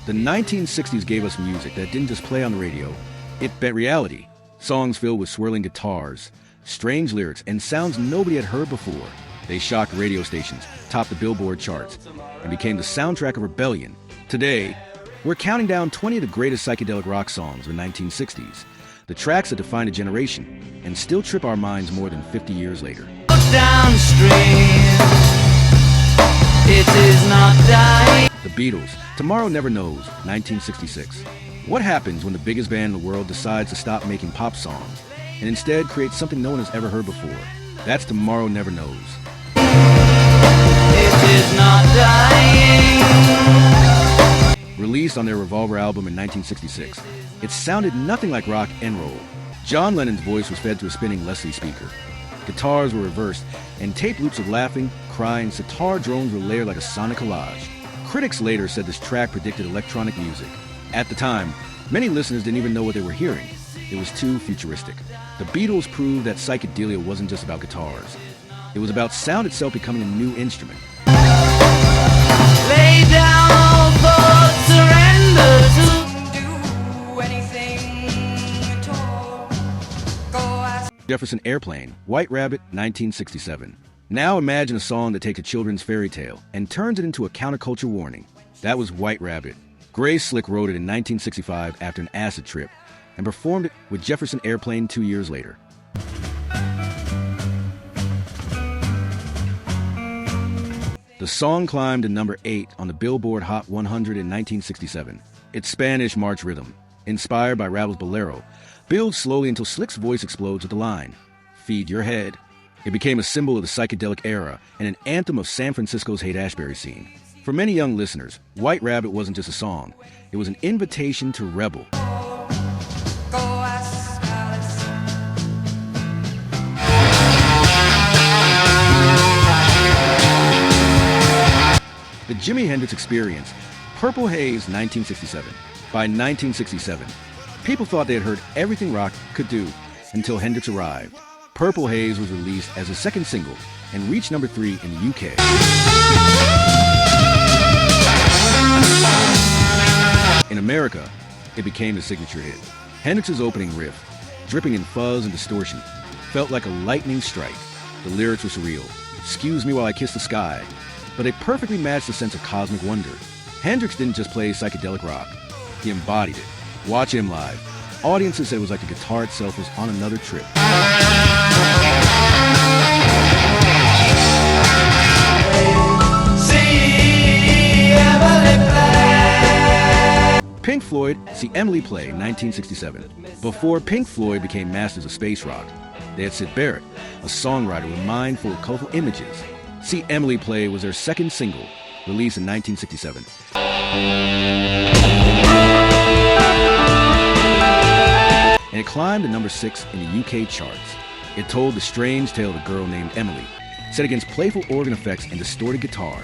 The 1960s gave us music that didn't just play on the radio, it bent reality. Songs filled with swirling guitars, strange lyrics, and sounds nobody had heard before. They shocked radio stations, topped the Billboard charts, and became the soundtrack of rebellion. Today, we're counting down 20 of the greatest psychedelic rock songs of the 1960s. The tracks that defined a generation and still trip our minds more than 50 years later. Downstream, it is not dying. The Beatles, Tomorrow Never Knows, 1966. What happens when the biggest band in the world decides to stop making pop songs and instead create something no one has ever heard before? That's Tomorrow Never Knows. It is not dying. Released on their Revolver album in 1966, it sounded nothing like rock and roll. John Lennon's voice was fed to a spinning Leslie speaker. Guitars were reversed, and tape loops of laughing, crying, sitar drones were layered like a sonic collage. Critics later said this track predicted electronic music. At the time, many listeners didn't even know what they were hearing. It was too futuristic. The Beatles proved that psychedelia wasn't just about guitars. It was about sound itself becoming a new instrument. Lay down all thoughts, surrender to do anything at all. Go ask. Jefferson Airplane, White Rabbit, 1967. Now imagine a song that takes a children's fairy tale and turns it into a counterculture warning. That was White Rabbit. Grace Slick wrote it in 1965 after an acid trip and performed it with Jefferson Airplane 2 years later. The song climbed to number 8 on the Billboard Hot 100 in 1967. Its Spanish march rhythm, inspired by Ravel's Bolero, builds slowly until Slick's voice explodes with the line, "Feed your head." It became a symbol of the psychedelic era and an anthem of San Francisco's Haight-Ashbury scene. For many young listeners, White Rabbit wasn't just a song. It was an invitation to rebel. Go ask Alice. The Jimi Hendrix Experience, Purple Haze, 1967. By 1967, people thought they had heard everything rock could do until Hendrix arrived. Purple Haze was released as a second single and reached number 3 in the UK. In America, it became a signature hit. Hendrix's opening riff, dripping in fuzz and distortion, felt like a lightning strike. The lyrics were surreal. "Excuse me while I kiss the sky," but they perfectly matched the sense of cosmic wonder. Hendrix didn't just play psychedelic rock. He embodied it. Watching him live, audiences said it was like the guitar itself was on another trip. Pink Floyd, See Emily Play, 1967. Before Pink Floyd became masters of space rock, they had Syd Barrett, a songwriter with a mind full of colorful images. See Emily Play was their second single, released in 1967. And it climbed to number 6 in the UK charts. It told the strange tale of a girl named Emily, set against playful organ effects and distorted guitar.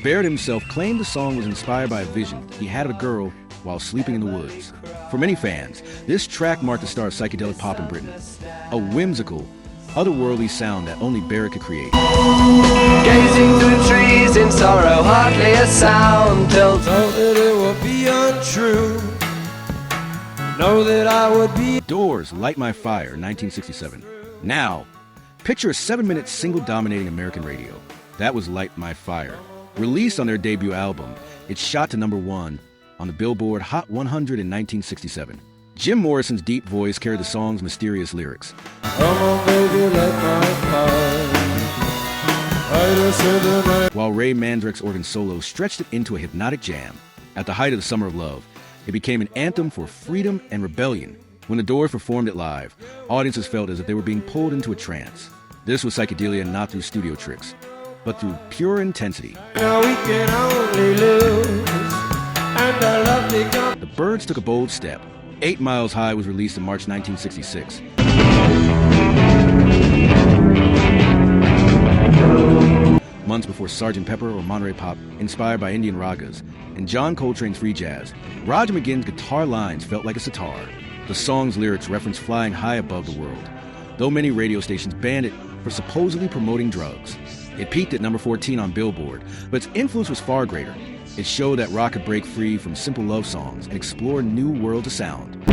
Barrett himself claimed the song was inspired by a vision he had of a girl while sleeping in the woods. For many fans, this track marked the start of psychedelic pop in Britain, a whimsical, otherworldly sound that only Barrett could create. Gazing through trees in sorrow, hardly a sound till Told that it would be untrue. Know that I would be. Doors, Light My Fire, 1967. Now, picture a 7-minute single dominating American radio. That was Light My Fire. Released on their debut album, it shot to number 1 on the Billboard Hot 100 in 1967. Jim Morrison's deep voice carried the song's mysterious lyrics. Come on, baby, light my fire. While Ray Mandrake's organ solo stretched it into a hypnotic jam. At the height of the Summer of Love, it became an anthem for freedom and rebellion. When the Doors performed it live, audiences felt as if they were being pulled into a trance. This was psychedelia not through studio tricks, but through pure intensity. Now we can only lose, and our love becomes. The Byrds took a bold step. 8 Miles High was released in March 1966. Months before Sgt. Pepper or Monterey Pop, inspired by Indian ragas, and John Coltrane's free jazz, Roger McGuinn's guitar lines felt like a sitar. The song's lyrics referenced flying high above the world, though many radio stations banned it for supposedly promoting drugs. It peaked at number 14 on Billboard, but its influence was far greater. It showed that rock could break free from simple love songs and explore new worlds of sound.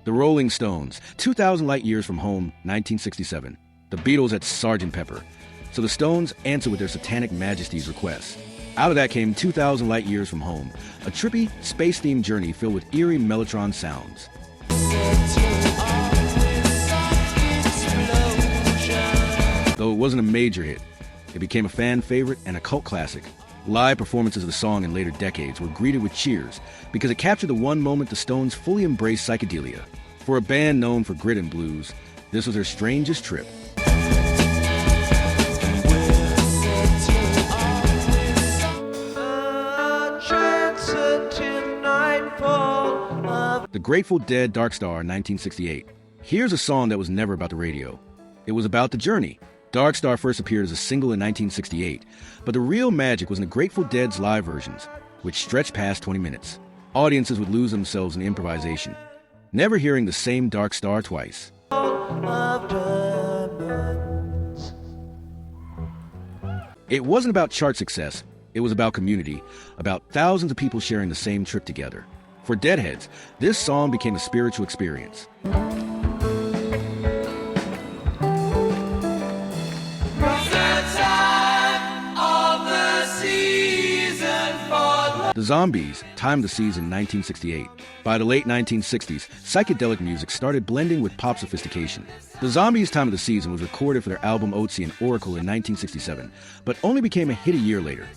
The Rolling Stones, 2,000 Light Years from Home, 1967. The Beatles at Sgt. Pepper. So the Stones answered with their Satanic Majesty's request. Out of that came 2,000 Light Years from Home, a trippy, space-themed journey filled with eerie mellotron sounds. Though it wasn't a major hit, it became a fan favorite and a cult classic. Live performances of the song in later decades were greeted with cheers because it captured the one moment the Stones fully embraced psychedelia. For a band known for grit and blues, this was their strangest trip. The Grateful Dead Dark Star, 1968. Here's a song that was never about the radio. It was about the journey. Dark Star first appeared as a single in 1968, but the real magic was in the Grateful Dead's live versions, which stretched past 20 minutes. Audiences would lose themselves in the improvisation, never hearing the same Dark Star twice. It wasn't about chart success, it was about community, about thousands of people sharing the same trip together. For Deadheads, this song became a spiritual experience. The Zombies, Time of the Season, 1968. By the late 1960s, psychedelic music started blending with pop sophistication. The Zombies' Time of the Season was recorded for their album Otzi and Oracle in 1967, but only became a hit a year later.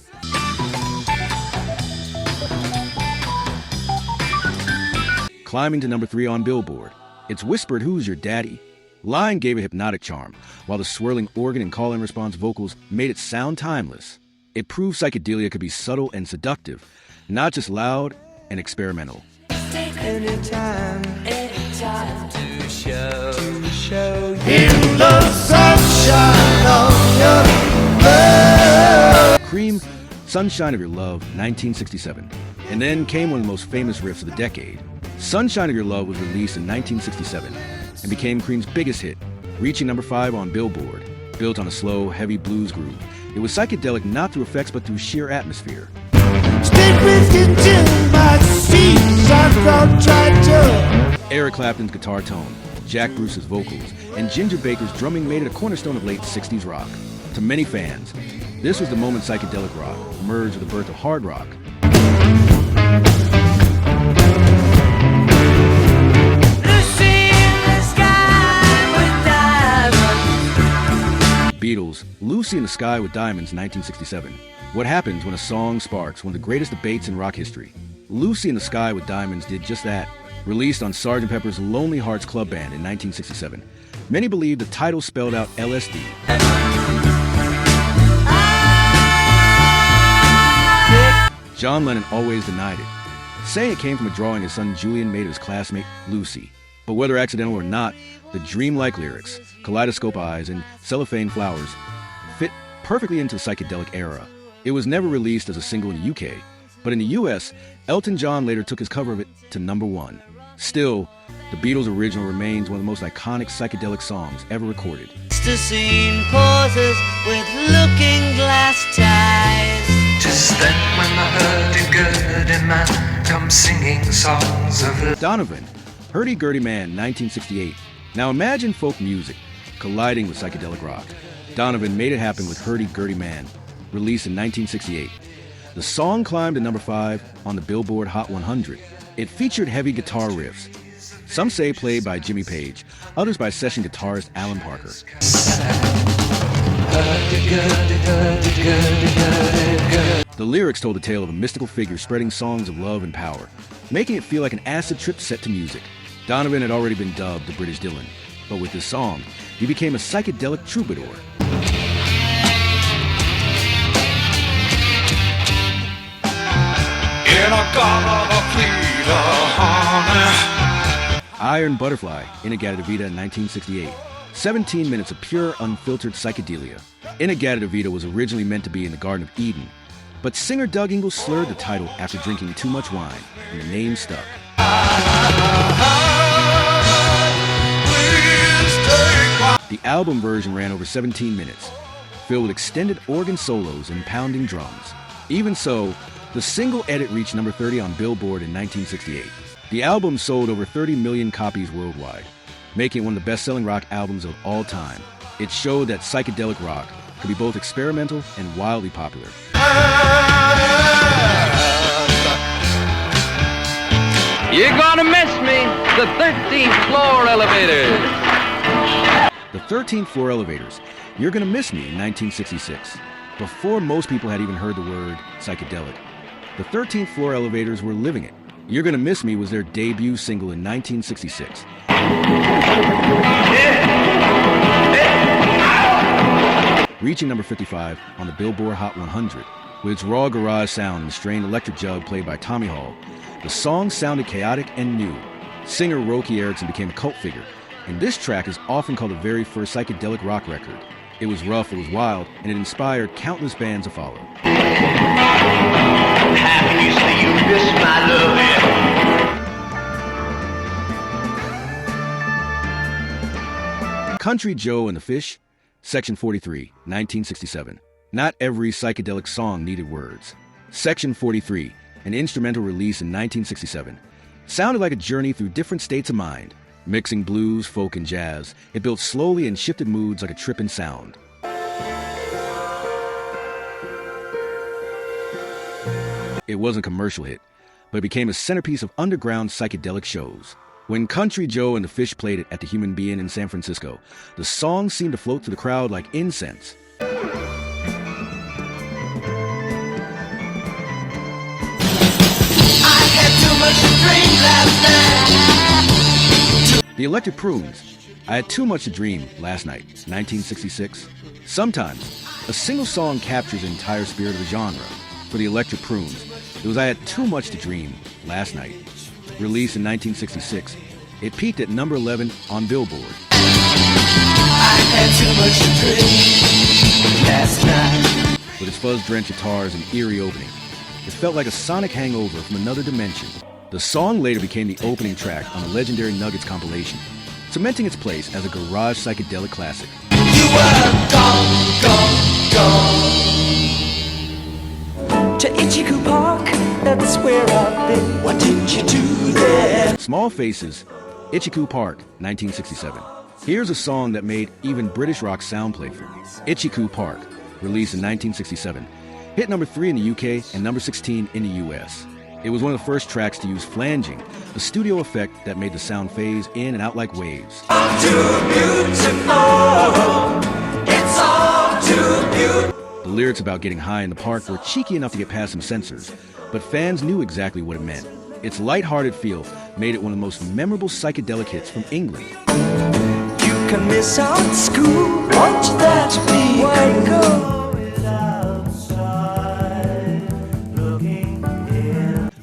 Climbing to number 3 on Billboard, it's whispered "Who's Your Daddy?" Line gave a hypnotic charm, while the swirling organ and call and response vocals made it sound timeless. It proved psychedelia could be subtle and seductive, not just loud and experimental. Anytime to show In the sunshine of your love. Cream, Sunshine of Your Love, 1967. And then came one of the most famous riffs of the decade. Sunshine of Your Love was released in 1967 and became Cream's biggest hit, reaching number 5 on Billboard. Built on a slow, heavy blues groove, it was psychedelic not through effects but through sheer atmosphere. Stick with you till my seats I've tried to. Eric Clapton's guitar tone, Jack Bruce's vocals, and Ginger Baker's drumming made it a cornerstone of late 60s rock. To many fans, this was the moment psychedelic rock merged with the birth of hard rock. Beatles, Lucy in the Sky with Diamonds, 1967. What happens when a song sparks one of the greatest debates in rock history? Lucy in the Sky with Diamonds did just that. Released on Sgt. Pepper's Lonely Hearts Club Band in 1967. Many believe the title spelled out LSD. John Lennon always denied it, saying it came from a drawing his son Julian made of his classmate Lucy. But whether accidental or not, the dreamlike lyrics, kaleidoscope eyes, and cellophane flowers fit perfectly into the psychedelic era. It was never released as a single in the UK, but in the US, Elton John later took his cover of it to number 1. Still, the Beatles' original remains one of the most iconic psychedelic songs ever recorded. The scene pauses with looking glass ties. Just then when the hurdy-gurdy man comes singing songs of love. Donovan, Hurdy-Gurdy Man, 1968. Now imagine folk music colliding with psychedelic rock. Donovan made it happen with Hurdy-Gurdy Man, released in 1968. The song climbed to number 5 on the Billboard Hot 100. It featured heavy guitar riffs, some say played by Jimmy Page, others by session guitarist Alan Parker. The lyrics told the tale of a mystical figure spreading songs of love and power, making it feel like an acid trip set to music. Donovan had already been dubbed the British Dylan, but with this song, he became a psychedelic troubadour. Iron Butterfly, In-A-Gadda-Da-Vida, 1968. 17 minutes of pure, unfiltered psychedelia. In-A-Gadda-Da-Vida was originally meant to be in the Garden of Eden, but singer Doug Ingalls slurred the title after drinking too much wine, and the name stuck. The album version ran over 17 minutes, filled with extended organ solos and pounding drums. Even so, the single edit reached number 30 on Billboard in 1968. The album sold over 30 million copies worldwide, making it one of the best-selling rock albums of all time. It showed that psychedelic rock could be both experimental and wildly popular. You're gonna miss me, the 13th floor elevators. The 13th Floor Elevators, You're Gonna Miss Me in 1966. Before most people had even heard the word psychedelic, the 13th Floor Elevators were living it. You're Gonna Miss Me was their debut single in 1966. Reaching number 55 on the Billboard Hot 100. With its raw garage sound and the strained electric jug played by Tommy Hall, the song sounded chaotic and new. Singer Roky Erickson became a cult figure, and this track is often called the very first psychedelic rock record. It was rough, it was wild, and it inspired countless bands to follow. Happy you miss my love. Country Joe and the Fish, Section 43, 1967. Not every psychedelic song needed words. Section 43, an instrumental release in 1967, sounded like a journey through different states of mind. Mixing blues, folk, and jazz, it built slowly and shifted moods like a trip in sound. It wasn't a commercial hit, but it became a centerpiece of underground psychedelic shows. When Country Joe and the Fish played it at the Human Being in San Francisco, the song seemed to float through the crowd like incense. The Electric Prunes, I Had Too Much to Dream Last Night, 1966. Sometimes, a single song captures the entire spirit of the genre. For the Electric Prunes, it was I Had Too Much to Dream Last Night. Released in 1966, it peaked at number 11 on Billboard. I had too much to dream last night. With its fuzz-drenched guitars and eerie opening, it felt like a sonic hangover from another dimension. The song later became the opening track on the legendary Nuggets compilation, cementing its place as a garage psychedelic classic. You were gone, gone, gone. To Ichiku Park, that's where I've been. What did you do there? Small Faces, Ichiku Park, 1967. Here's a song that made even British rock sound playful. Ichiku Park, released in 1967, hit number 3 in the UK and number 16 in the US. It was one of the first tracks to use flanging, a studio effect that made the sound phase in and out like waves. All too beautiful. It's all too beautiful. The lyrics about getting high in the park were cheeky enough to get past some censors, but fans knew exactly what it meant. Its lighthearted feel made it one of the most memorable psychedelic hits from England. You can miss out school. Want that to be why go?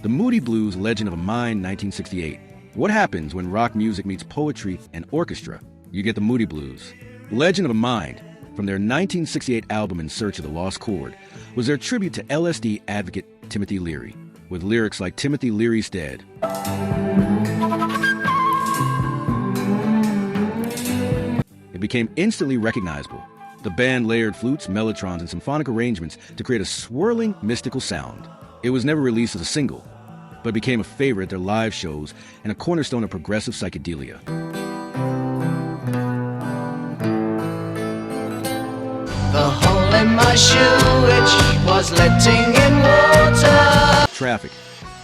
The Moody Blues, Legend of a Mind, 1968. What happens when rock music meets poetry and orchestra? You get the Moody Blues. Legend of a Mind, from their 1968 album In Search of the Lost Chord, was their tribute to LSD advocate Timothy Leary, with lyrics like Timothy Leary's Dead. It became instantly recognizable. The band layered flutes, mellotrons, and symphonic arrangements to create a swirling, mystical sound. It was never released as a single, but became a favorite at their live shows and a cornerstone of progressive psychedelia. The hole in my shoe, which was letting in water. Traffic,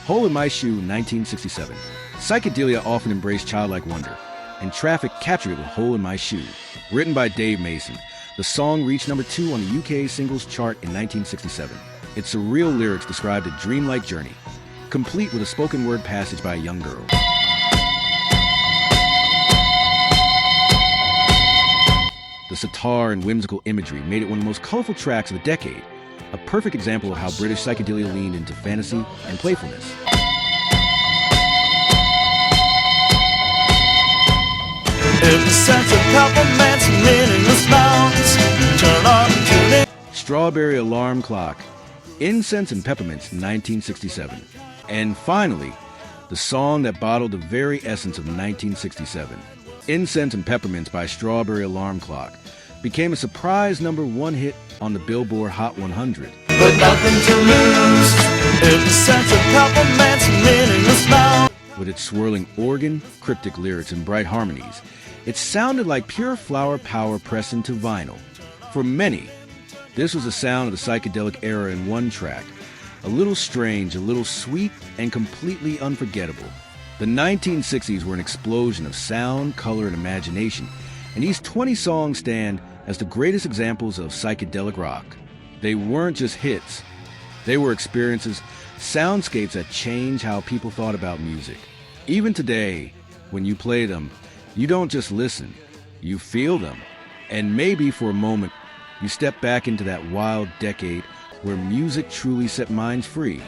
Hole in My Shoe, 1967. Psychedelia often embraced childlike wonder, and Traffic captured it with Hole in My Shoe. Written by Dave Mason, the song reached number 2 on the UK singles chart in 1967. Its surreal lyrics described a dreamlike journey, complete with a spoken word passage by a young girl. The sitar and whimsical imagery made it one of the most colorful tracks of the decade, a perfect example of how British psychedelia leaned into fantasy and playfulness. Every sense of peppermint's meaningless nouns. Turn on to Strawberry Alarm Clock, Incense and Peppermints, 1967. And finally, the song that bottled the very essence of 1967, Incense and Peppermints by Strawberry Alarm Clock became a surprise #1 hit on the Billboard Hot 100. But nothing to lose if the sense of peppermint's meaningless now. With its swirling organ, cryptic lyrics, and bright harmonies, it sounded like pure flower power pressed into vinyl. For many, this was the sound of the psychedelic era in one track. A little strange, a little sweet, and completely unforgettable. The 1960s were an explosion of sound, color, and imagination, and these 20 songs stand as the greatest examples of psychedelic rock. They weren't just hits. They were experiences, soundscapes that changed how people thought about music. Even today, when you play them, you don't just listen, you feel them. And maybe for a moment, you step back into that wild decade where music truly set minds free.